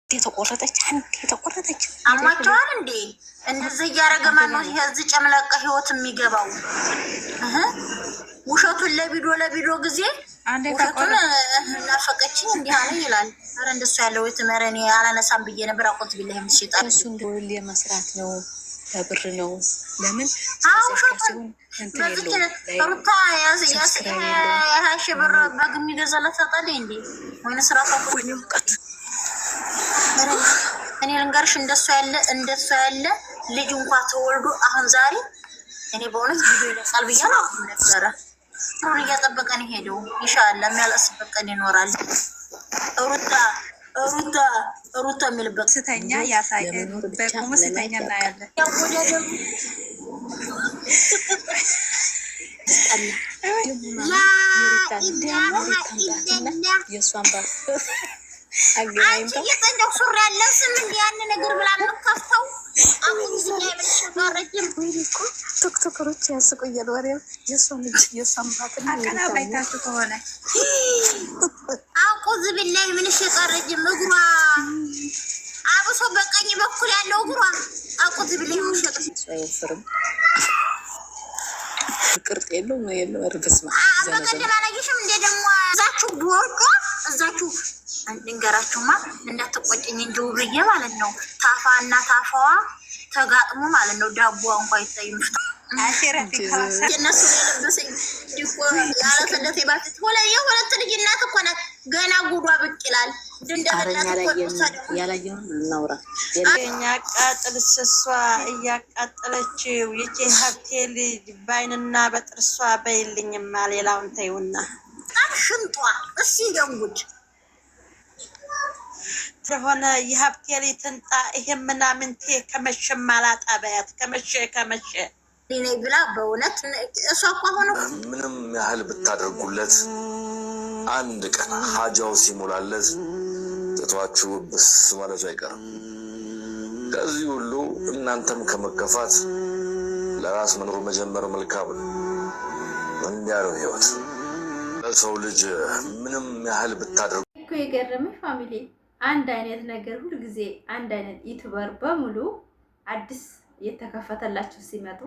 የተቆረጠች አማቸዋል እንዴ እንደዚህ እያደረገ ማነው የዚህ ጨምለቀ ህይወት የሚገባው? ውሸቱን ለቪዲዮ ጊዜ ውሸቱን ናፈቀችኝ እንዲህ አለ ይላል። አረ እንደሱ ያለው ትመረኔ አላነሳም ብዬ ነበር። አቆት ቢላህ ምሽጣት እሱ እንደውል የመስራት ነው ለብር ነው። ለምን አውሸቱን ሩታ ያሽ ብር በግ የሚገዛላት ታጣለኝ እንዴ ወይንስ ራሷ ሙቀት እኔ ልንገርሽ እንደሱ ያለ ልጅ እንኳን ተወልዶ አሁን ዛሬ እኔ በእውነት ቪዲዮ ይለቃል ብዬ ነው ነበረ። አሁን እያጠበቀን ሄደው ኢንሻአላህ የሚያለቅስበት ቀን ይኖራል። ሩታ የሚልበት ስተኛ ያሳየን በቁም ስተኛ እናያለን። ያወደደም የእሷን ባስ አንቺ እየጠንደው ሱሪ ያለን ስም እንዲ ያን ነገር ብላ ምከፍተው አሁን ዝኛ የምትሸጋረጅም ቲክቶከሮች ያስቆያል ወሬው የእሷን ልጅ የእሷን ባትና አቀናባይታችሁ ከሆነ አቁዝ ቢላይ ምን ሸጋረጅም እግሯ አብሶ በቀኝ በኩል ያለው እግሯ አቁዝ ቢላይ ነው ሸጋረጅ አይወፍርም ቅርጥ የለው አርበስማ በቀደም አላየሽም እንደ ደግሞ እዛችሁ ቦርዶ እዛችሁ እንገራችሁማ እንዳትቆጭኝ እንጂ ውብዬ ማለት ነው። ታፋና ታፋዋ ተጋጥሞ ማለት ነው። ዳቦዋ እንኳን አይታይም። አሽራፊ ካሳ እነሱ የለበሰኝ ዲኮ ያለ ተለቴ ባትት የሁለት ልጅ እናት እኮ ናት። ገና ጉዷ ብቅ ይላል። ያላየውን እናውራ የኛ ቃጥል ስሷ እያቃጠለችው ይቺ ሀብቴ ልጅ ባይንና በጥርሷ በይልኝማ ሌላውን ተይውና ሽንጧ እሺ ደንጉድ ስለሆነ የሀብቴ ልጅ ትንጣ ይሄ ምናምንቴ ከመሸ ማላጣበያት ከመሸ እኔ ብላ በእውነት እሷ እኮ አሁን ምንም ያህል ብታደርጉለት አንድ ቀን ሀጃው ሲሞላለት ተቷችሁ ብስ ማለት አይቀርም። ከዚህ ሁሉ እናንተም ከመከፋት ለራስ መኖር መጀመር መልካም ነው። እንዲያለው ህይወት ለሰው ልጅ ምንም ያህል ብታደርጉ እኮ የገረመኝ ፋሚሊ አንድ አይነት ነገር ሁሉ ጊዜ አንድ አይነት ዩቲዩበር በሙሉ አዲስ የተከፈተላችሁ ሲመጡ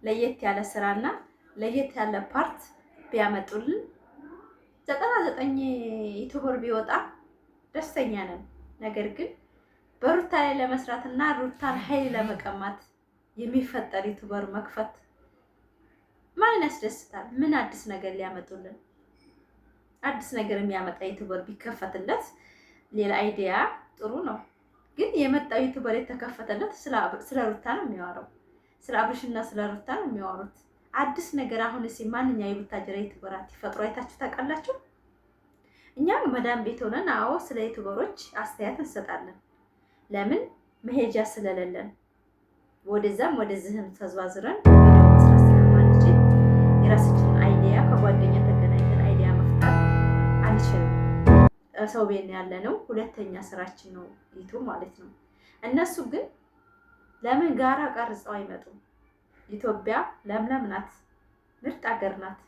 ለየት ያለ ስራና ለየት ያለ ፓርት ቢያመጡልን 99 ዩቲዩበር ቢወጣ ደስተኛ ነን። ነገር ግን በሩታ ላይ ለመስራትና ሩታን ኃይል ለመቀማት የሚፈጠር ዩቲዩበር መክፈት ማን ያስደስታል? ምን አዲስ ነገር ሊያመጡልን? አዲስ ነገር የሚያመጣ ዩቲዩበር ቢከፈትለት ሌላ አይዲያ ጥሩ ነው። ግን የመጣው ዩቲዩበር የተከፈተለት ስለ ሩታ ነው የሚያወራው። ስለ አብርሽና ስለ ሩታ ነው የሚያወሩት። አዲስ ነገር አሁን ማንኛው የቡታጀራ ዩቲዩበራት ይፈጥሩ አይታችሁ ታውቃላችሁ? እኛ መዳም ቤት ሆነን አዎ ስለ ዩቲዩበሮች አስተያየት እንሰጣለን። ለምን መሄጃ ስለሌለን ወደዛም ወደዚህም ተዟዝረን ስለማንችል የራሳችንን አይዲያ ከጓደኛ ተገናኝተን አይዲያ መፍጠር አንችልም። ሰው ቤት ያለ ነው ሁለተኛ ስራችን ነው ዩቲዩብ ማለት ነው። እነሱ ግን ለምን ጋራ ቀርጸው አይመጡም? ኢትዮጵያ ለምለም ናት፣ ምርጥ ሀገር ናት።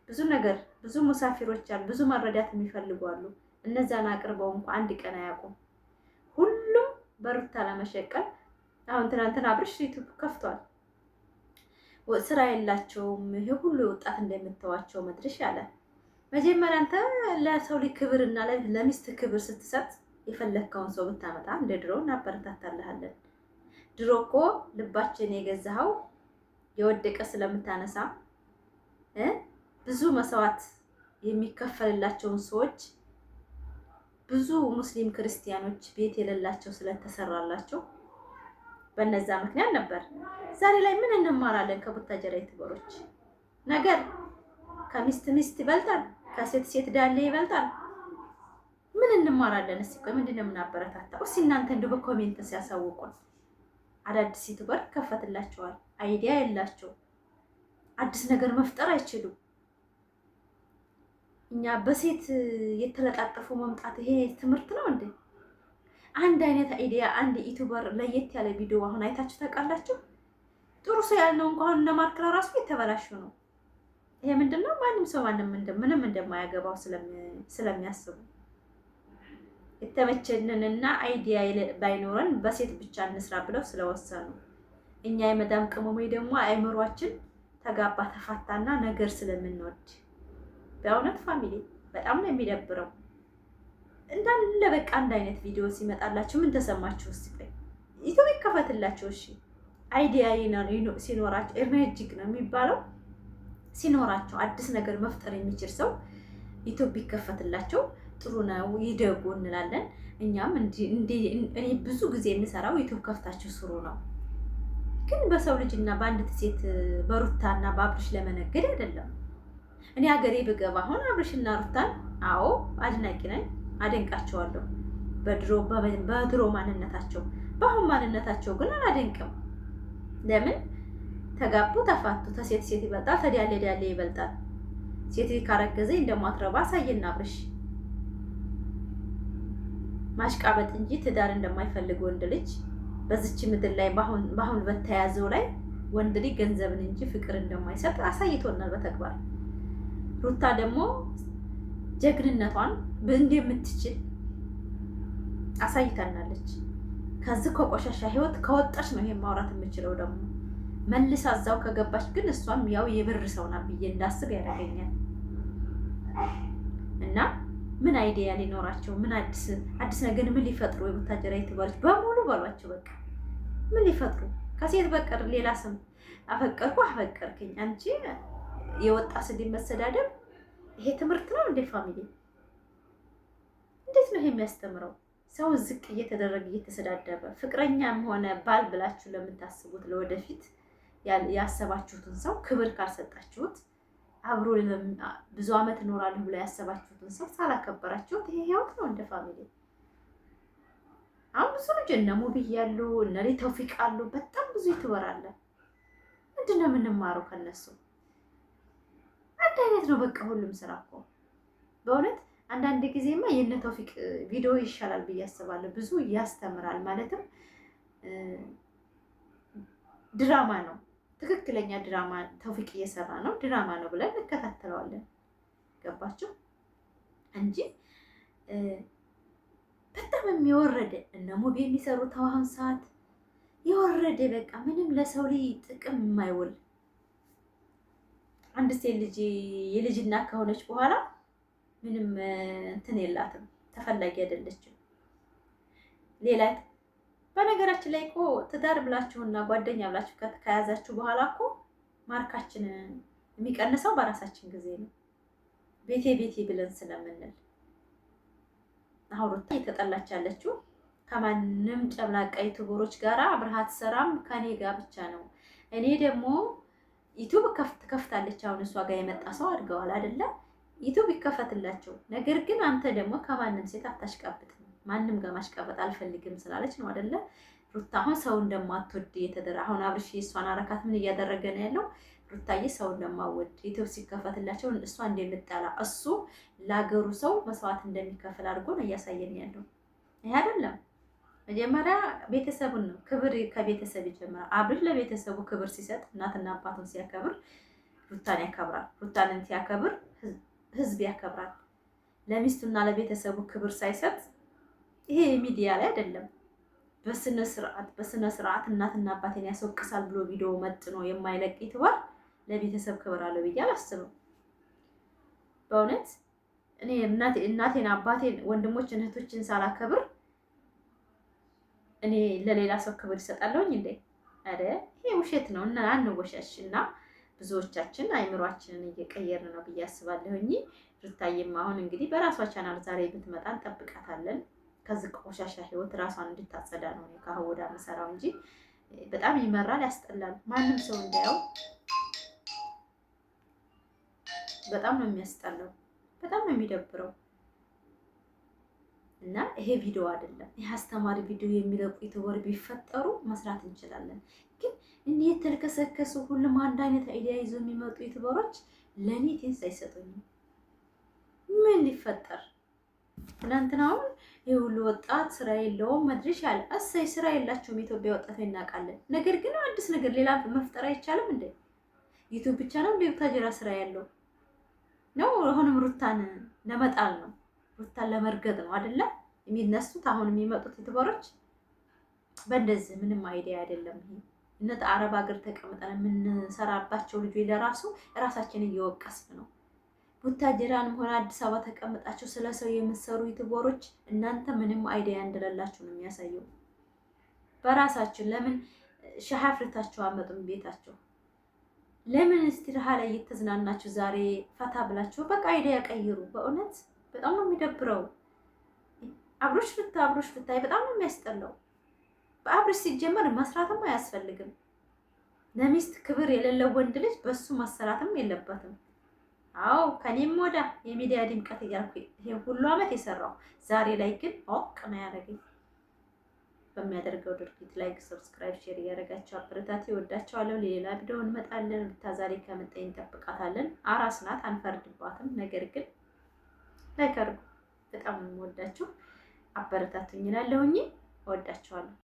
ብዙ ነገር ብዙ ሙሳፊሮች አሉ፣ ብዙ መረዳት የሚፈልጉ አሉ። እነዛን አቅርበው እንኳን አንድ ቀን አያውቁም። ሁሉም በሩታ ለመሸቀል አሁን ትናንትና አብርሽ ዩቲዩብ ከፍቷል። ስራ የላቸውም። ይሄ ሁሉ ወጣት እንደምታዋቸው መድረሽ ያለ መጀመሪያ አንተ ለሰው ልጅ ክብርና ለሚስት ክብር ስትሰጥ የፈለከውን ሰው ብታመጣ እንደ ድሮ እናበረታታለሃለን። ድሮ እኮ ልባችን የገዛኸው የወደቀ ስለምታነሳ ብዙ መስዋዕት የሚከፈልላቸውን ሰዎች ብዙ ሙስሊም ክርስቲያኖች ቤት የሌላቸው ስለተሰራላቸው በነዛ ምክንያት ነበር። ዛሬ ላይ ምን እንማራለን ከቡታጀራ ዩቲዩበሮች? ነገር ከሚስት ይበልጣል፣ ከሴት ዳሌ ይበልጣል። ምን እንማራለን? እስኪ ቆይ ምንድነው የምናበረታታው? እስኪ እናንተ እንደው በኮሜንት ሲያሳውቁን። አዳዲስ ዩቲዩበር ከፈትላቸዋል፣ አይዲያ የላቸው፣ አዲስ ነገር መፍጠር አይችሉም። እኛ በሴት የተለጣጠፉ መምጣት ይሄ ትምህርት ነው እንዴ? አንድ አይነት አይዲያ አንድ ዩቲዩበር ለየት ያለ ቪዲዮ አሁን አይታችሁ ታውቃላችሁ? ጥሩ ሰው ያልነው እንኳን እነ ማርክራ ራሱ የተበላሹ ነው። ይሄ ምንድነው? ማንም ሰው ምንም እንደማያገባው ስለሚያስቡ የተመቸንንና አይዲያ ባይኖረን በሴት ብቻ እንስራ ብለው ስለወሰኑ እኛ የመዳም ቅመሞች ደግሞ አይምሯችን ተጋባ ተፋታና ነገር ስለምንወድ በእውነት ፋሚሊ በጣም ነው የሚደብረው። እንዳለ በቃ አንድ አይነት ቪዲዮ ሲመጣላችሁ ምን ተሰማችሁ? እስቲ ዩቲዩብ ይከፈትላችሁ። እሺ አይዲያ ሲኖራቸው ኤነርጂክ ነው የሚባለው ሲኖራቸው አዲስ ነገር መፍጠር የሚችል ሰው ዩቲዩብ ይከፈትላቸው ጥሩ ነው ይደጉ እንላለን። እኛም እኔ ብዙ ጊዜ የምሰራው ዩቲዩብ ከፍታችሁ ስሩ ነው። ግን በሰው ልጅና በአንዲት ሴት በሩታና በአብርሽ ለመነገድ አይደለም። እኔ ሀገሬ ብገባ አሁን አብርሽና ሩታን አዎ አድናቂ ነኝ፣ አደንቃቸዋለሁ በድሮ ማንነታቸው። በአሁን ማንነታቸው ግን አላደንቅም። ለምን ተጋቡ ተፋቱ፣ ተሴት ሴት ይበልጣል፣ ተዳሌ ዳሌ ይበልጣል። ሴት ካረገዘ እንደማትረባ አሳየና አብርሽ ማሽቃበጥ እንጂ ትዳር እንደማይፈልግ ወንድ ልጅ በዚች ምድር ላይ በአሁን በተያዘው ላይ ወንድ ልጅ ገንዘብን እንጂ ፍቅር እንደማይሰጥ አሳይቶናል በተግባር። ሩታ ደግሞ ጀግንነቷን እንደምትችል አሳይታናለች። ከዚህ ከቆሻሻ ህይወት ከወጣች ነው ይሄን ማውራት የምችለው። ደግሞ መልሳ እዛው ከገባች ግን እሷም ያው የብር ሰው ናት ብዬ እንዳስብ ያደርገኛል። እና ምን አይዲያ ሊኖራቸው ምን አዲስ ነገር ምን ሊፈጥሩ የቡታጀራ ዩቲዩበሮች በሙሉ በሏቸው በቃ ምን ሊፈጥሩ ከሴት በቀር ሌላ ስም አፈቀርኩ አፈቀርክኝ አንቺ የወጣ ስድብ መሰዳደብ ይሄ ትምህርት ነው እንዴ? ፋሚሊ እንዴት ነው ይሄ የሚያስተምረው? ሰው ዝቅ እየተደረገ እየተሰዳደበ ፍቅረኛም ሆነ ባል ብላችሁ ለምታስቡት ለወደፊት ያሰባችሁትን ሰው ክብር ካልሰጣችሁት አብሮ ብዙ አመት እኖራለሁ ብላ ያሰባችሁትን ሰው ሳላከበራችሁት ይሄ ህይወት ነው እንደ ፋሚሊ? አሁን ብዙ ልጅ እነ ሙቢይ ያሉ እነ ተውፊቅ አሉ፣ በጣም ብዙ ይትወራለ። ምንድነው የምንማረው ከነሱ? አንድ አይነት ነው በቃ ሁሉም ስራ እኮ በእውነት አንዳንድ ጊዜማ የነ ተውፊቅ ቪዲዮ ይሻላል ብዬ አስባለሁ። ብዙ ያስተምራል፣ ማለትም ድራማ ነው፣ ትክክለኛ ድራማ ተውፊቅ እየሰራ ነው፣ ድራማ ነው ብለን እንከታተለዋለን። ገባችሁ እንጂ በጣም የሚወረደ እነ ሙቢ የሚሰሩት አሁን ሰዓት የወረደ በቃ ምንም ለሰው ልጅ ጥቅም የማይውል አንድ ሴት ልጅ የልጅና ከሆነች በኋላ ምንም እንትን የላትም፣ ተፈላጊ አይደለችም። ሌላ በነገራችን ላይ እኮ ትዳር ብላችሁና ጓደኛ ብላችሁ ከያዛችሁ በኋላ እኮ ማርካችን የሚቀንሰው በራሳችን ጊዜ ነው። ቤቴ ቤቴ ብለን ስለምንል አሁን ሩታ እየተጠላች ያለችው ከማንም ጨምላቃ ዩቲዩበሮች ጋር አብረሃት ሰራም ከኔ ጋር ብቻ ነው። እኔ ደግሞ ዩቲዩብ ከፍታለች። አሁን እሷ ጋር የመጣ ሰው አድገዋል አይደለ? ዩቲዩብ ይከፈትላቸው። ነገር ግን አንተ ደግሞ ከማንም ሴት አታሽቃብጥ። ማንም ጋር ማሽቃበጥ አልፈልግም ስላለች ነው አይደለ? ሩታ አሁን ሰው እንደማትወድ አሁን አብርሽ እሷን አረካት ምን እያደረገ ነው ያለው? ሩታዬ ሰው እንደማወድ ዩቲዩብ ሲከፈትላቸው እሷ እንደምጣላ እሱ ለሀገሩ ሰው መስዋዕት እንደሚከፍል አድርጎ ነው እያሳየን ያለው። ይሄ አይደለም መጀመሪያ ቤተሰቡን ነው ክብር ከቤተሰብ ይጀምራል። አብርሽ ለቤተሰቡ ክብር ሲሰጥ እናትና አባቱን ሲያከብር ሩታን ያከብራል። ሩታንን ሲያከብር ህዝብ ያከብራል። ለሚስቱና ለቤተሰቡ ክብር ሳይሰጥ ይሄ ሚዲያ ላይ አይደለም በስነ ስርዓት እናትና አባቴን ያስወቅሳል ብሎ ቪዲዮ መጥኖ የማይለቅ ዩቲዩበር ለቤተሰብ ክብር አለው ብዬ አላስብም። በእውነት እኔ እናቴን አባቴን ወንድሞችን እህቶችን ሳላከብር እኔ ለሌላ ሰው ክብር ይሰጣለሁኝ እንዴ? አረ ይሄ ውሸት ነው እና አንወሻሽ። እና ብዙዎቻችን አይምሯችንን እየቀየርን ነው ብዬ አስባለሁኝ። ሩታዬም አሁን እንግዲህ በራሷ ቻናል ዛሬ ብትመጣ እንጠብቃታለን። ከዚህ ቆሻሻ ህይወት ራሷን እንድታጸዳ ነው ከወዳ መሰራው እንጂ በጣም ይመራል፣ ያስጠላል። ማንም ሰው እንዳየው በጣም ነው የሚያስጠላው፣ በጣም ነው የሚደብረው። እና ይሄ ቪዲዮ አይደለም፣ ይሄ አስተማሪ ቪዲዮ የሚለቁ ዩቲዩበር ቢፈጠሩ መስራት እንችላለን። ግን እንዴ የተልከሰከሱ ሁሉም አንድ አይነት አይዲያ ይዞ የሚመጡ ዩቲዩበሮች ለኔ ቴንስ አይሰጡኝም። ምን ሊፈጠር ትናንትናውን የሁሉ ወጣት ስራ የለውም መድረሻ አለ። እሰይ ስራ የላቸውም ኢትዮጵያ ወጣት እናውቃለን። ነገር ግን አዲስ ነገር ሌላ መፍጠር አይቻልም እንዴ? ዩቲዩብ ብቻ ነው እንዴ ታጀራ ስራ ያለው ነው? አሁንም ሩታን ለመጣል ነው፣ ሩታን ለመርገጥ ነው አይደለ? የሚነሱት አሁን የሚመጡት ዩቲዩበሮች በእንደዚህ ምንም አይዲያ አይደለም። ይሄ እነተ አረብ ሀገር ተቀምጠን የምንሰራባቸው ልጆች ለራሱ ራሳችን እየወቀስን ነው። ቡታጅራንም ሆነ አዲስ አበባ ተቀምጣችሁ ስለ ሰው የምትሰሩ ዩቲዩበሮች እናንተ ምንም አይዲያ እንደሌላችሁ ነው የሚያሳየው። በራሳችን ለምን ሻህ አፍርታችሁ አመጡም ቤታቸው? ለምን እስቲራሃ ላይ እየተዝናናችሁ ዛሬ ፈታ ብላችሁ በቃ አይዲያ ቀይሩ። በእውነት በጣም ነው የሚደብረው። አብሮሽ ብታይ በጣም ነው የሚያስጠላው። በአብሮሽ ሲጀመር መስራትም አያስፈልግም። ለሚስት ክብር የሌለው ወንድ ልጅ በሱ መሰራትም የለበትም። አዎ ከኔም ወዳ የሚዲያ ድምቀት እያልኩ ይሄ ሁሉ አመት የሰራው ዛሬ ላይ ግን ኦቅ ነው ያደረገኝ። በሚያደርገው ድርጊት ላይክ፣ ሰብስክራይብ፣ ሼር እያደረጋችሁ አበረታቱ። ይወዳችኋለሁ። ሌላ ቪዲዮ እንመጣለን። ዛሬ ከመጣኝ እንጠብቃታለን። አራስ ናት፣ አንፈርድባትም። ነገር ግን ላይክ አድርጉ። በጣም ነው የምወዳችሁ። አበረታቱኝ እላለሁኝ። እወዳችኋለሁ።